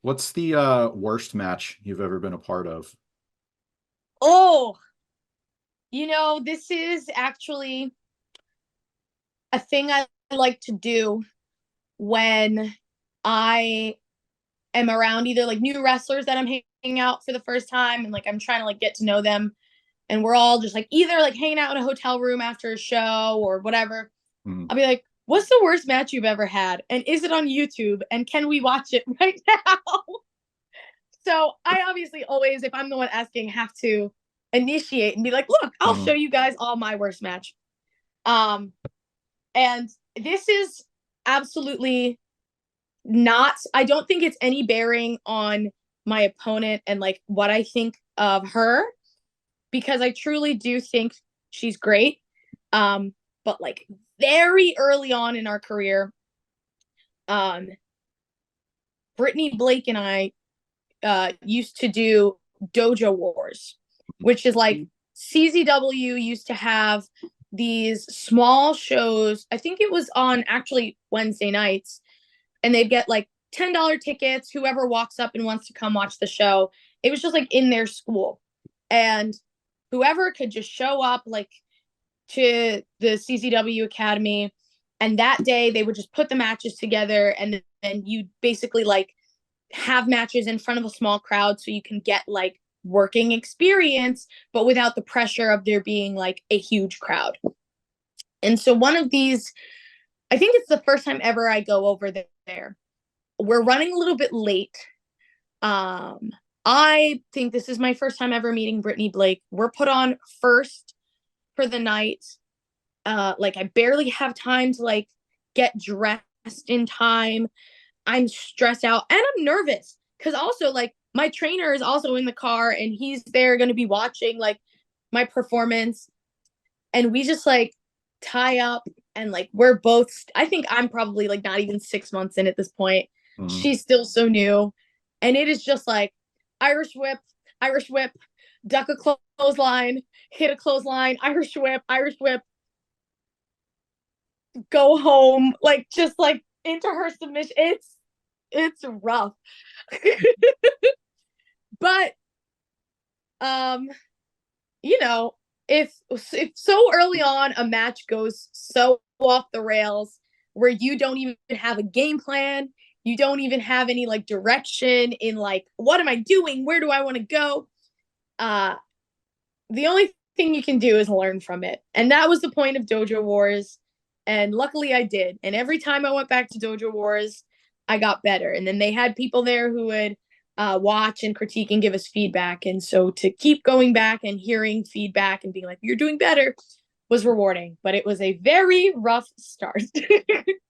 What's the worst match you've ever been a part of? Oh, this is actually a thing I like to do when I am around either like new wrestlers that I'm hanging out for the first time and like I'm trying to like get to know them, and we're all just like either like hanging out in a hotel room after a show or whatever. Mm. I'll be like, "What's the worst match you've ever had? And is it on YouTube? And can we watch it right now?" So I obviously always, if I'm the one asking, have to initiate and be like, "Look, I'll show Mm. you guys all my worst match." Um, and this is absolutely not, I don't think it's any bearing on my opponent and like what I think of her, because I truly do think she's great. But like very early on in our career, um, Brittany Blake and I used to do Dojo Wars, which is like CZW used to have these small shows. I think it was on actually Wednesday nights, and they'd get like $10 tickets. Whoever walks up and wants to come watch the show, it was just like in their school, and whoever could just show up like to the CZW Academy, and that day they would just put the matches together, and then you basically like have matches in front of a small crowd so you can get like working experience, but without the pressure of there being like a huge crowd. And so one of these, I think it's the first time ever I go over there. We're running a little bit late. Um, I think this is my first time ever meeting Brittany Blake. We're put on first for the night. Like I barely have time to like get dressed in time. I'm stressed out and I'm nervous because also like my trainer is also in the car and he's there going to be watching like my performance, and we just like tie up, and like we're both, I think I'm probably like not even 6 months in at this point. Mm. She's still so new, and it is just like Irish whip, duck a clothesline, hit a clothesline, Irish whip, go home, like just like into her submission. It's rough. But um, you know, if so early on a match goes so off the rails where you don't even have a game plan, you don't even have any like direction in like what am I doing? Where do I want to go? Uh the only thing you can do is learn from it. And that was the point of Dojo Wars. And luckily I did. And every time I went back to Dojo Wars, I got better. And then they had people there who would watch and critique and give us feedback. And so to keep going back and hearing feedback and being like, "You're doing better," was rewarding. But it was a very rough start.